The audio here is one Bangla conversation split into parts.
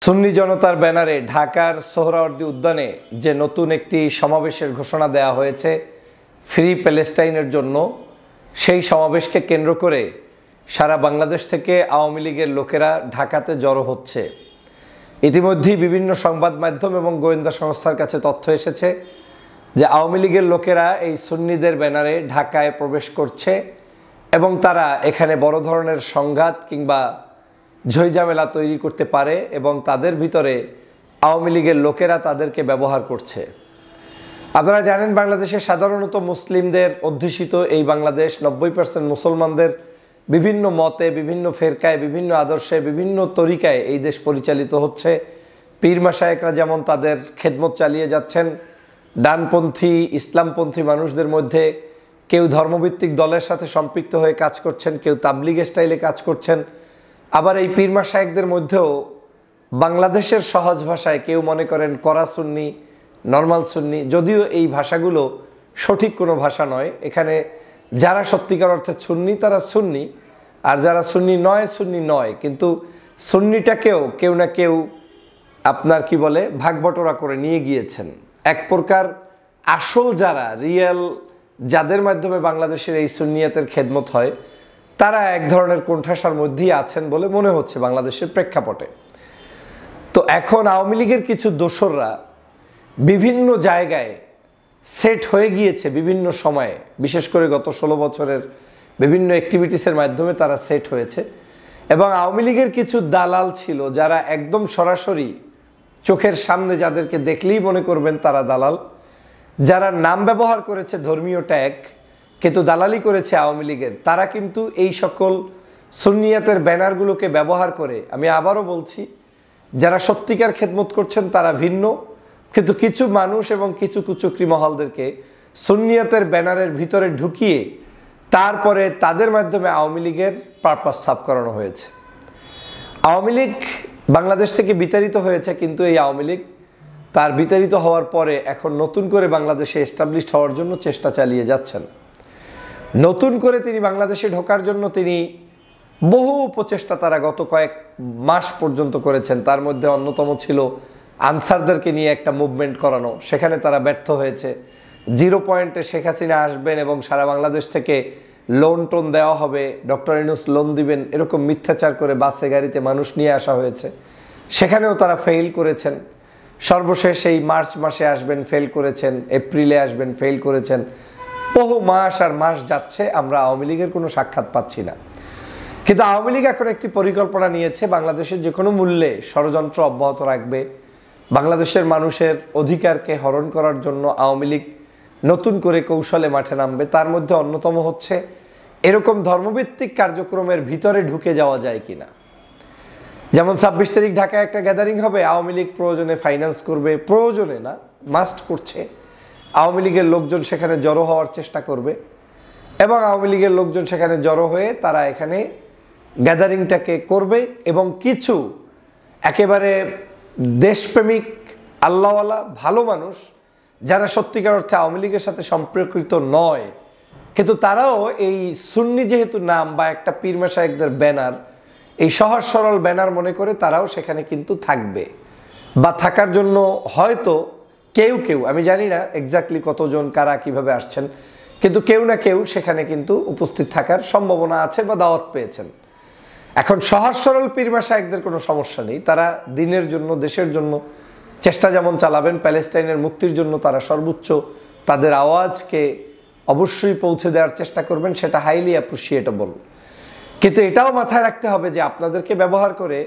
সুন্নি জনতার ব্যানারে ঢাকার সোহরাওয়ার্দী উদ্যানে যে নতুন একটি সমাবেশের ঘোষণা দেওয়া হয়েছে ফ্রি প্যালেস্টাইনের জন্য, সেই সমাবেশকে কেন্দ্র করে সারা বাংলাদেশ থেকে আওয়ামী লীগের লোকেরা ঢাকাতে জড়ো হচ্ছে। ইতিমধ্যেই বিভিন্ন সংবাদ মাধ্যম এবং গোয়েন্দা সংস্থার কাছে তথ্য এসেছে যে আওয়ামী লীগের লোকেরা এই সুন্নিদের ব্যানারে ঢাকায় প্রবেশ করছে এবং তারা এখানে বড় ধরনের সংঘাত কিংবা ঝইঝামেলা তৈরি করতে পারে এবং তাদের ভিতরে আওয়ামী লীগের লোকেরা তাদেরকে ব্যবহার করছে। আপনারা জানেন, বাংলাদেশে সাধারণত মুসলিমদের অধ্যুষিত এই বাংলাদেশ 90% মুসলমানদের বিভিন্ন মতে, বিভিন্ন ফেরকায়, বিভিন্ন আদর্শে, বিভিন্ন তরিকায় এই দেশ পরিচালিত হচ্ছে। পীর মাশায়েখরা যেমন তাদের খেদমত চালিয়ে যাচ্ছেন, ডানপন্থী ইসলামপন্থী মানুষদের মধ্যে কেউ ধর্মভিত্তিক দলের সাথে সম্পৃক্ত হয়ে কাজ করছেন, কেউ তাবলিগ স্টাইলে কাজ করছেন। আবার এই পীর মাশায়েখদের মধ্যেও বাংলাদেশের সহজ ভাষায় কেউ মনে করেন করা সুন্নি, নর্মাল সুন্নি, যদিও এই ভাষাগুলো সঠিক কোনো ভাষা নয়। এখানে যারা সত্যিকার অর্থে সুন্নি তারা সুন্নি, আর যারা সুন্নি নয়। কিন্তু সুন্নিটাকেও কেউ না কেউ আপনার কি বলে ভাগবটোরা করে নিয়ে গিয়েছেন। এক প্রকার আসল যারা রিয়েল, যাদের মাধ্যমে বাংলাদেশের এই সুন্নিয়াতের খেদমত হয়, তারা এক ধরনের কোণঠাসার মধ্যেই আছেন বলে মনে হচ্ছে বাংলাদেশের প্রেক্ষাপটে। তো এখন আওয়ামী লীগের কিছু দোসররা বিভিন্ন জায়গায় সেট হয়ে গিয়েছে বিভিন্ন সময়ে, বিশেষ করে গত 16 বছরের বিভিন্ন অ্যাক্টিভিটিসের মাধ্যমে তারা সেট হয়েছে। এবং আওয়ামী লীগের কিছু দালাল ছিল যারা একদম সরাসরি চোখের সামনে যাদেরকে দেখলেই মনে করবেন তারা দালাল, যারা নাম ব্যবহার করেছে ধর্মীয় ট্যাগ কিন্তু দালালি করেছে আওয়ামী লীগের, তারা কিন্তু এই সকল সুন্নিয়াতের ব্যানারগুলোকে ব্যবহার করে, আমি আবারও বলছি, যারা সত্যিকার খেদমত করছেন তারা ভিন্ন, কিন্তু কিছু মানুষ এবং কিছু কুচক্রী মহলদেরকে সুন্নিয়াতের ব্যানারের ভিতরে ঢুকিয়ে তারপরে তাদের মাধ্যমে আওয়ামী লীগের পারপাস সাফ করানো হয়েছে। আওয়ামী লীগ বাংলাদেশ থেকে বিতাড়িত হয়েছে, কিন্তু এই আওয়ামী লীগ তার বিতাড়িত হওয়ার পরে এখন নতুন করে বাংলাদেশে এস্টাবলিশড হওয়ার জন্য চেষ্টা চালিয়ে যাচ্ছেন। নতুন করে তিনি বাংলাদেশে ঢোকার জন্য তিনি বহু প্রচেষ্টা তারা গত কয়েক মাস পর্যন্ত করেছেন। তার মধ্যে অন্যতম ছিল আনসারদেরকে নিয়ে একটা মুভমেন্ট করানো, সেখানে তারা ব্যর্থ হয়েছে। 0 পয়েন্টে শেখ হাসিনা আসবেন এবং সারা বাংলাদেশ থেকে লোন টোন দেওয়া হবে, ডক্টর ইউনূস লোন দিবেন, এরকম মিথ্যাচার করে বাসে গাড়িতে মানুষ নিয়ে আসা হয়েছে, সেখানেও তারা ফেল করেছেন। সর্বশেষ এই মার্চ মাসে আসবেন, ফেল করেছেন, এপ্রিলে আসবেন, ফেল করেছেন। বহু মাস আর মাস যাচ্ছে, আমরা আওয়ামী লীগের কোনো সাক্ষাৎ পাচ্ছি না। কিন্তু আওয়ামী লীগ এখন একটি পরিকল্পনা নিয়েছে, বাংলাদেশের যে কোনো মূল্যে ষড়যন্ত্র অব্যাহত রাখবে। বাংলাদেশের মানুষের অধিকারকে হরণ করার জন্য আওয়ামী লীগ নতুন করে কৌশলে মাঠে নামবে। তার মধ্যে অন্যতম হচ্ছে এরকম ধর্মভিত্তিক কার্যক্রমের ভিতরে ঢুকে যাওয়া যায় কিনা। যেমন 26 তারিখ ঢাকায় একটা গ্যাদারিং হবে, আওয়ামী লীগ প্রয়োজনে ফাইন্যান্স করবে, প্রয়োজনে না, মাস্ট করছে। আওয়ামী লীগের লোকজন সেখানে জড়ো হওয়ার চেষ্টা করবে এবং আওয়ামী লীগের লোকজন সেখানে জড়ো হয়ে তারা এখানে গ্যাদারিংটাকে করবে এবং কিছু একেবারে দেশপ্রেমিক আল্লাহওয়ালা ভালো মানুষ যারা সত্যিকার অর্থে আওয়ামী লীগের সাথে সম্পর্কিত নয়, কিন্তু তারাও এই সুন্নি যেহেতু নাম বা একটা পীর মাশায়েখদের ব্যানার, এই সহজ সরল ব্যানার মনে করে তারাও সেখানে কিন্তু থাকবে বা থাকার জন্য হয়তো কেউ আমি জানি না এক্স্যাক্টলি কতজন কারা কিভাবে আসছেন, কিন্তু কেউ না কেউ সেখানে কিন্তু উপস্থিত থাকার সম্ভাবনা আছে বা দাওয়াত পেয়েছেন। এখন সহজ সরল পীর মাশায়েখদের কোনো সমস্যা নেই, তারা দিনের জন্য দেশের জন্য চেষ্টা যেমন চালাবেন, প্যালেস্টাইনের মুক্তির জন্য তারা সর্বোচ্চ তাদের আওয়াজকে অবশ্যই পৌঁছে দেওয়ার চেষ্টা করবেন, সেটা হাইলি অ্যাপ্রিসিয়েটেবল। কিন্তু এটাও মাথায় রাখতে হবে যে আপনাদেরকে ব্যবহার করে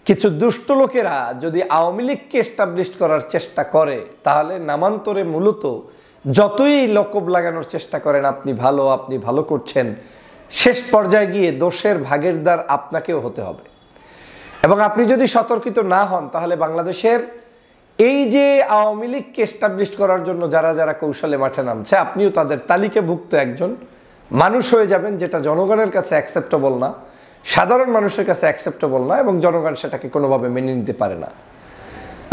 কিছু দুষ্ট লোকেরা যদি আওয়ামী লীগকে এস্টাবলিশ করার চেষ্টা করে, তাহলে নামান্তরে মূলত যতই লকব লাগানোর চেষ্টা করেন আপনি ভালো করছেন, শেষ পর্যায়ে গিয়ে দোষের ভাগেরদার আপনাকেও হতে হবে। এবং আপনি যদি সতর্কিত না হন, তাহলে বাংলাদেশের এই যে আওয়ামী লীগকে এস্টাবলিশ করার জন্য যারা কৌশলে মাঠে নামছে, আপনিও তাদের তালিকাভুক্ত একজন মানুষ হয়ে যাবেন, যেটা জনগণের কাছে অ্যাকসেপ্টেবল না, সাধারণ মানুষের কাছে অ্যাকসেপ্টেবল না, এবং জনগণ সেটাকে কোনোভাবে মেনে নিতে পারে না।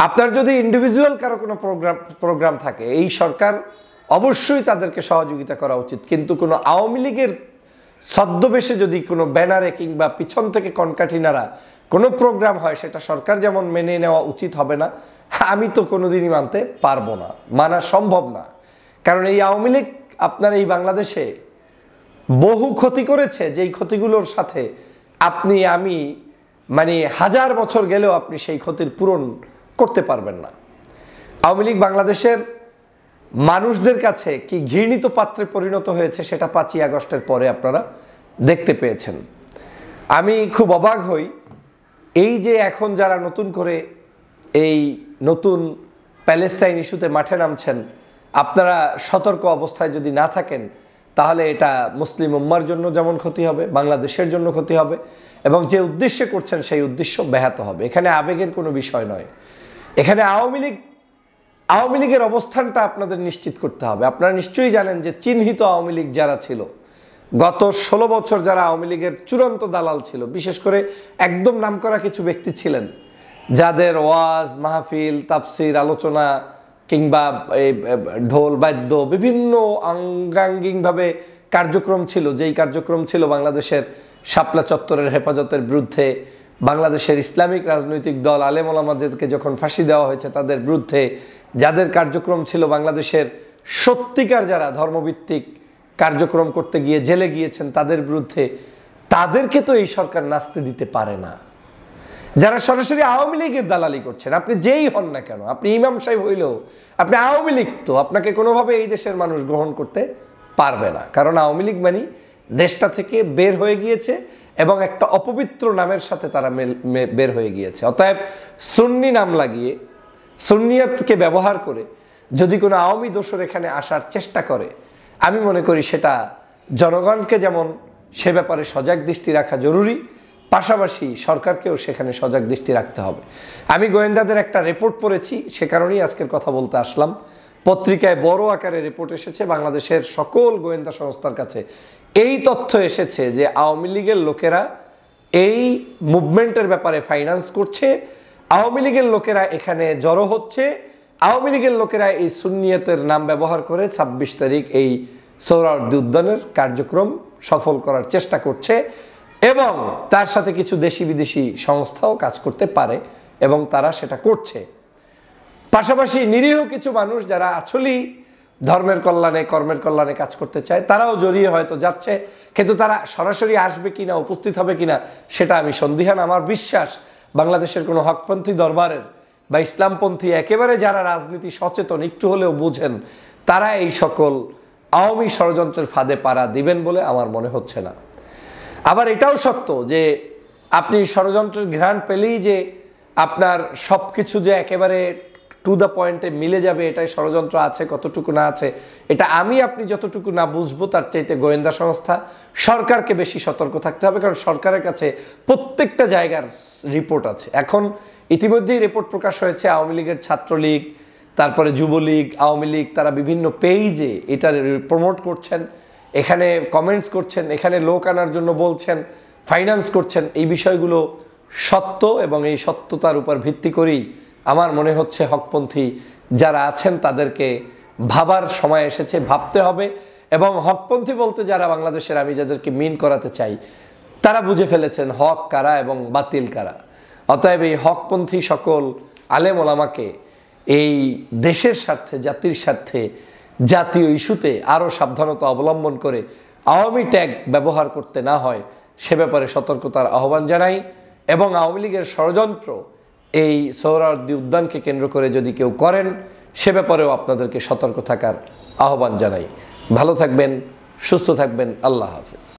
আপনার যদি ইন্ডিভিজুয়াল কারো কোনো প্রোগ্রাম থাকে, এই সরকার অবশ্যই তাদেরকে সহযোগিতা করা উচিত, কিন্তু কোনো আওয়ামী লীগের ছদ্মবেশে যদি কোনো ব্যানারে কিংবা পিছন থেকে কনকাঠিনারা কোনো প্রোগ্রাম হয় সেটা সরকার যেমন মেনে নেওয়া উচিত হবে না, আমি তো কোনোদিনই মানতে পারবো না, মানা সম্ভব না। কারণ এই আওয়ামী লীগ আপনার এই বাংলাদেশে বহু ক্ষতি করেছে, যেই ক্ষতিগুলোর সাথে আপনি আমি মানে হাজার বছর গেলেও আপনি সেই ক্ষতির পূরণ করতে পারবেন না। আওয়ামী লীগ বাংলাদেশের মানুষদের কাছে কি ঘৃণিত পাত্রে পরিণত হয়েছে সেটা 5ই আগস্টের পরে আপনারা দেখতে পেয়েছেন। আমি খুব অবাক হই, এই যে এখন যারা নতুন করে এই নতুন প্যালেস্টাইন ইস্যুতে মাঠে নামছেন, আপনারা সতর্ক অবস্থায় যদি না থাকেন তাহলে এটা মুসলিম উম্মার জন্য যেমন ক্ষতি হবে, বাংলাদেশের জন্য ক্ষতি হবে, এবং যে উদ্দেশ্যে করছেন সেই উদ্দেশ্য ব্যাহত হবে। এখানে আবেগের কোনো বিষয় নয়, এখানে আওয়ামী লীগের অবস্থানটা আপনাদের নিশ্চিত করতে হবে। আপনারা নিশ্চয়ই জানেন যে চিহ্নিত আওয়ামী লীগ যারা ছিল, গত 16 বছর যারা আওয়ামী লীগের চূড়ান্ত দালাল ছিল, বিশেষ করে একদম নামকরা কিছু ব্যক্তি ছিলেন যাদের ওয়াজ মাহফিল তাফসির আলোচনা কিংবা ঢোল বাদ্য বিভিন্ন অঙ্গাঙ্গিকভাবে কার্যক্রম ছিল, যেই কার্যক্রম ছিল বাংলাদেশের শাপলা চত্বরের হেফাজতের বিরুদ্ধে, বাংলাদেশের ইসলামিক রাজনৈতিক দল আলেম ওলামাদেরকে যখন ফাঁসি দেওয়া হয়েছে তাদের বিরুদ্ধে, যাদের কার্যক্রম ছিল বাংলাদেশের সত্যিকার যারা ধর্মভিত্তিক কার্যক্রম করতে গিয়ে জেলে গিয়েছেন তাদের বিরুদ্ধে, তাদেরকে তো এই সরকার নাচতে দিতে পারে না। যারা সরাসরি আওয়ামী লীগের দালালি করছেন, আপনি যেই হন না কেন, আপনি ইমাম সাহেব হইলেও আপনি আওয়ামী লীগ, তো আপনাকে কোনোভাবে এই দেশের মানুষ গ্রহণ করতে পারবে না। কারণ আওয়ামী লীগ মানে দেশটা থেকে বের হয়ে গিয়েছে এবং একটা অপবিত্র নামের সাথে তারা বের হয়ে গিয়েছে। অতএব সুন্নি নাম লাগিয়ে সুন্নিয়তকে ব্যবহার করে যদি কোনো আওয়ামী দোসর এখানে আসার চেষ্টা করে, আমি মনে করি সেটা জনগণকে যেমন সে ব্যাপারে সজাগ দৃষ্টি রাখা জরুরি, পাশাপাশি সরকারকেও সেখানে সজাগ দৃষ্টি রাখতে হবে। আমি গোয়েন্দাদের একটা রিপোর্ট পড়েছি, সে কারণেই আজকের কথা বলতে আসলাম। পত্রিকায় বড় আকারে রিপোর্ট এসেছে, বাংলাদেশের সকল গোয়েন্দা সংস্থার কাছে এই তথ্য এসেছে যে আওয়ামী লীগের লোকেরা এই মুভমেন্টের ব্যাপারে ফাইন্যান্স করছে, আওয়ামী লীগের লোকেরা এখানে জড়ো হচ্ছে, আওয়ামী লীগের লোকেরা এই সুন্নিয়তের নাম ব্যবহার করে 26 তারিখ এই সোহরাওয়ার্দী উদ্যানের কার্যক্রম সফল করার চেষ্টা করছে, এবং তার সাথে কিছু দেশি বিদেশি সংস্থাও কাজ করতে পারে এবং তারা সেটা করছে। পাশাপাশি নিরীহ কিছু মানুষ যারা আসলেই ধর্মের কল্যাণে কর্মের কল্যাণে কাজ করতে চায় তারাও জড়িয়ে হয়তো যাচ্ছে, কিন্তু তারা সরাসরি আসবে কিনা, উপস্থিত হবে কিনা সেটা আমি সন্দিহান। আমার বিশ্বাস বাংলাদেশের কোনো হকপন্থী দরবারের বা ইসলামপন্থী একেবারে যারা রাজনীতি সচেতন একটু হলেও বুঝেন, তারা এই সকল আওয়ামী ষড়যন্ত্রের ফাঁদে পাড়া দিবেন বলে আমার মনে হচ্ছে না। আবার এটাও সত্য যে আপনি ষড়যন্ত্রের ঘ্রাণ পেলেই যে আপনার সব কিছু যে একেবারে টু দ্য পয়েন্টে মিলে যাবে, এটাই ষড়যন্ত্র আছে কতটুকু না আছে, এটা আপনি যতটুকু না বুঝবো তার চাইতে গোয়েন্দা সংস্থা সরকারকে বেশি সতর্ক থাকতে হবে। কারণ সরকারের কাছে প্রত্যেকটা জায়গার রিপোর্ট আছে। এখন ইতিমধ্যেই রিপোর্ট প্রকাশ হয়েছে, আওয়ামী লীগের ছাত্রলীগ, তারপরে যুবলীগ, আওয়ামী লীগ, তারা বিভিন্ন পেজে এটা প্রমোট করছেন, এখানে কমেন্টস করছেন, এখানে লোক আনার জন্য বলছেন, ফাইন্যান্স করছেন। এই বিষয়গুলো সত্য এবং এই সত্যতার উপর ভিত্তি করেই আমার মনে হচ্ছে হকপন্থী যারা আছেন তাদেরকে ভাবার সময় এসেছে, ভাবতে হবে। এবং হকপন্থী বলতে যারা বাংলাদেশের, আমি যাদেরকে মিন করাতে চাই, তারা বুঝে ফেলেছেন হক কারা এবং বাতিল কারা। অতএব এই হকপন্থী সকল আলেম ওলামাকে এই দেশের স্বার্থে, জাতির স্বার্থে, জাতীয় ইস্যুতে আরও সাবধানতা অবলম্বন করে আওয়ামী ট্যাগ ব্যবহার করতে না হয় সে ব্যাপারে সতর্কতার আহ্বান জানাই। এবং আওয়ামী লীগের ষড়যন্ত্র এই সোহরাওয়ার্দী উদ্যানকে কেন্দ্র করে যদি কেউ করেন সে ব্যাপারেও আপনাদেরকে সতর্ক থাকার আহ্বান জানাই। ভালো থাকবেন, সুস্থ থাকবেন, আল্লাহ হাফেজ।